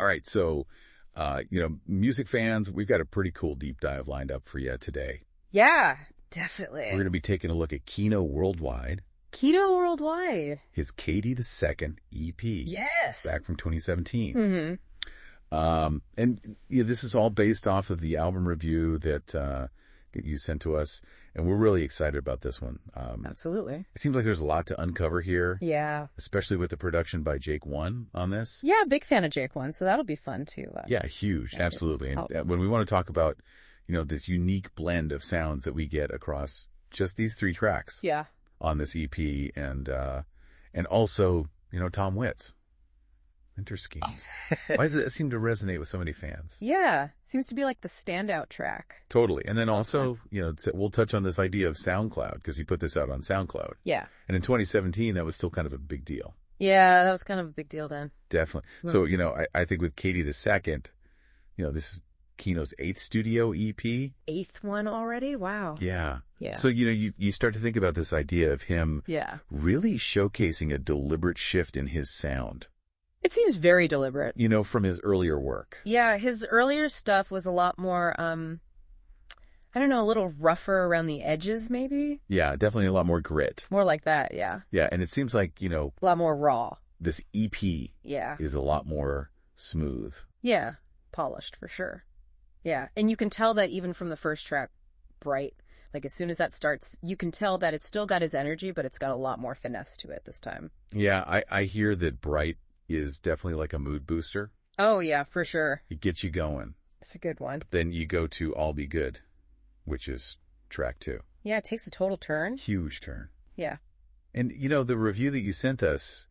All right, so, music fans, we've got a pretty cool deep dive lined up for you today. Yeah, definitely. We're going to be taking a look at Keeno Worldwide. Keeno Worldwide. His Kaydee the 2nd EP. Yes. Back from 2017. Mm-hmm. This is all based off of the album review that you sent to us, and we're really excited about this one. Absolutely. It seems like there's a lot to uncover here. Yeah. Especially with the production by Jake One on this. Yeah, big fan of Jake One, so that'll be fun too. Yeah, huge. Absolutely. And when we want to talk about, this unique blend of sounds that we get across just these 3 tracks. Yeah. On this EP, and also, Tom Witt's Winter Schemes. Why does it seem to resonate with so many fans? Yeah. Seems to be like the standout track. Totally. And then also, we'll touch on this idea of SoundCloud, because he put this out on SoundCloud. Yeah. And in 2017, that was still kind of a big deal. Yeah, that was kind of a big deal then. Definitely. So, I think with Kaydee the 2nd, this is Keeno's 8th studio EP. 8th one already? Wow. Yeah. Yeah. So, you start to think about this idea of him really showcasing a deliberate shift in his sound. It seems very deliberate. From his earlier work. Yeah, his earlier stuff was a lot more, a little rougher around the edges, maybe? Yeah, definitely a lot more grit. More like that, yeah. Yeah, and it seems like, a lot more raw. This EP is a lot more smooth. Yeah, polished for sure. Yeah, and you can tell that even from the first track, Bright. Like, as soon as that starts, you can tell that it's still got his energy, but it's got a lot more finesse to it this time. Yeah, I hear that Bright is definitely like a mood booster. Oh, yeah, for sure. It gets you going. It's a good one. Then you go to All Be Good, which is track 2. Yeah, it takes a total turn. Huge turn. Yeah. And, the review that you sent us,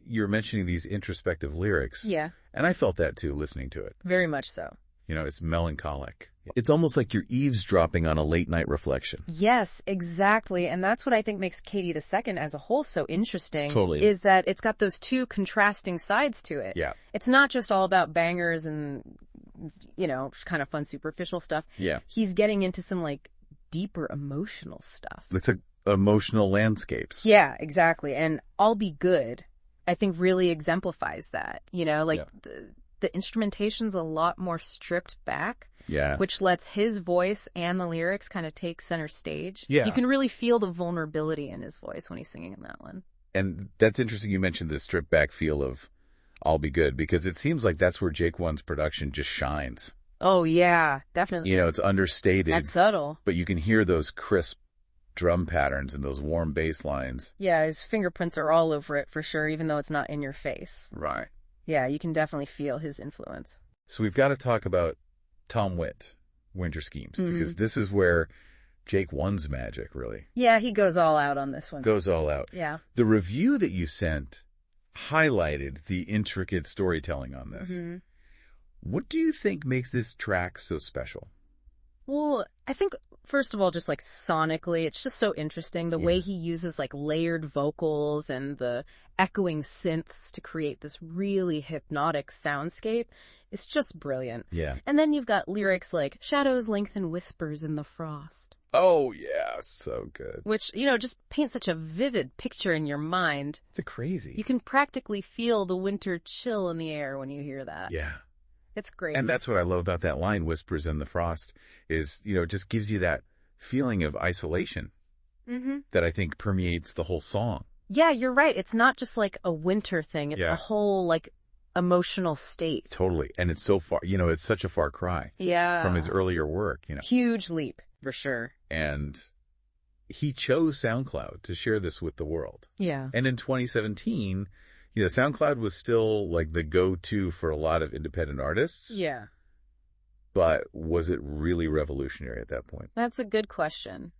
you're mentioning these introspective lyrics. Yeah. And I felt that, too, listening to it. Very much so. It's melancholic. It's almost like you're eavesdropping on a late-night reflection. Yes, exactly. And that's what I think makes Kaydee the 2nd as a whole so interesting. Totally. Is that it's got those 2 contrasting sides to it. Yeah. It's not just all about bangers and, kind of fun, superficial stuff. Yeah. He's getting into some, deeper emotional stuff. It's emotional landscapes. Yeah, exactly. And I'll Be Good, I think, really exemplifies that. The instrumentation's a lot more stripped back. Yeah. Which lets his voice and the lyrics kind of take center stage. Yeah. You can really feel the vulnerability in his voice when he's singing in that one. And that's interesting you mentioned the stripped back feel of I'll Be Good, because it seems like that's where Jake One's production just shines. Oh, yeah, definitely. It's understated. That's subtle. But you can hear those crisp drum patterns and those warm bass lines. Yeah, his fingerprints are all over it for sure, even though it's not in your face. Right. Yeah, you can definitely feel his influence. So we've got to talk about Tom Witt, Winter Schemes, because this is where Jake One's magic, really. Yeah, he goes all out on this one. Goes all out. Yeah. The review that you sent highlighted the intricate storytelling on this. Mm-hmm. What do you think makes this track so special? Well, I think, first of all, just sonically, it's just so interesting. The way he uses layered vocals and the echoing synths to create this really hypnotic soundscape. It's just brilliant. Yeah. And then you've got lyrics like, shadows lengthen whispers in the frost. Oh, yeah. So good. Which, just paint such a vivid picture in your mind. It's crazy. You can practically feel the winter chill in the air when you hear that. Yeah. It's great. And that's what I love about that line, whispers in the frost, is, it just gives you that feeling of isolation that I think permeates the whole song. Yeah, you're right. It's not just a winter thing. It's a whole emotional state. Totally. And it's so far, it's such a far cry from his earlier work, Huge leap, for sure. And he chose SoundCloud to share this with the world. Yeah. And in 2017, SoundCloud was still the go-to for a lot of independent artists. Yeah. But was it really revolutionary at that point? That's a good question.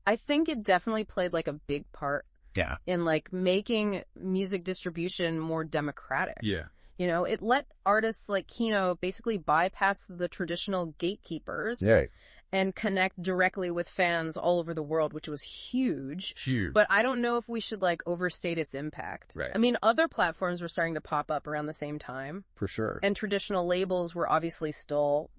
I think it definitely played a big part. Yeah. In making music distribution more democratic. Yeah. It let artists like Keeno basically bypass the traditional gatekeepers. Right. And connect directly with fans all over the world, which was huge. Huge. But I don't know if we should overstate its impact. Right. I mean, other platforms were starting to pop up around the same time. For sure. And traditional labels were obviously still,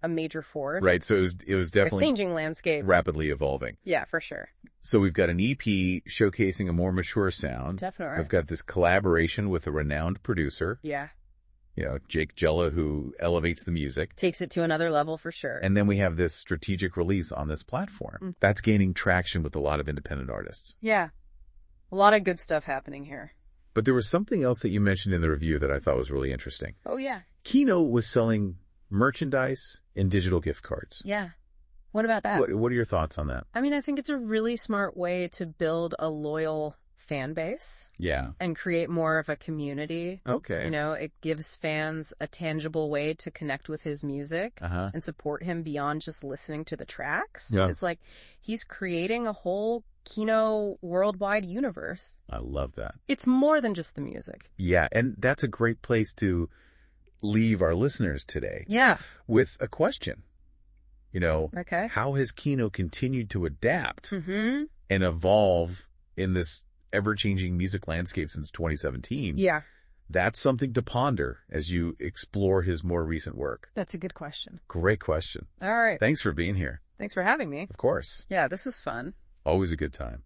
a major force. Right. So it was definitely a changing landscape. Rapidly evolving. Yeah, for sure. So we've got an EP showcasing a more mature sound. Definitely. We've got this collaboration with a renowned producer. Yeah. Jake Jella, who elevates the music. Takes it to another level for sure. And then we have this strategic release on this platform. That's gaining traction with a lot of independent artists. Yeah. A lot of good stuff happening here. But there was something else that you mentioned in the review that I thought was really interesting. Oh, yeah. Keeno was selling merchandise and digital gift cards. Yeah. What about that? What are your thoughts on that? I mean, I think it's a really smart way to build a loyal fan base. Yeah. And create more of a community. Okay. It gives fans a tangible way to connect with his music and support him beyond just listening to the tracks. Yeah. It's like he's creating a whole Keeno worldwide universe. I love that. It's more than just the music. Yeah, and that's a great place to leave our listeners today. Yeah. With a question. Okay. How has Keeno continued to adapt and evolve in this ever-changing music landscape since 2017? Yeah. That's something to ponder as you explore his more recent work. That's a good question. Great question. All right. Thanks for being here. Thanks for having me. Of course. Yeah, this was fun. Always a good time.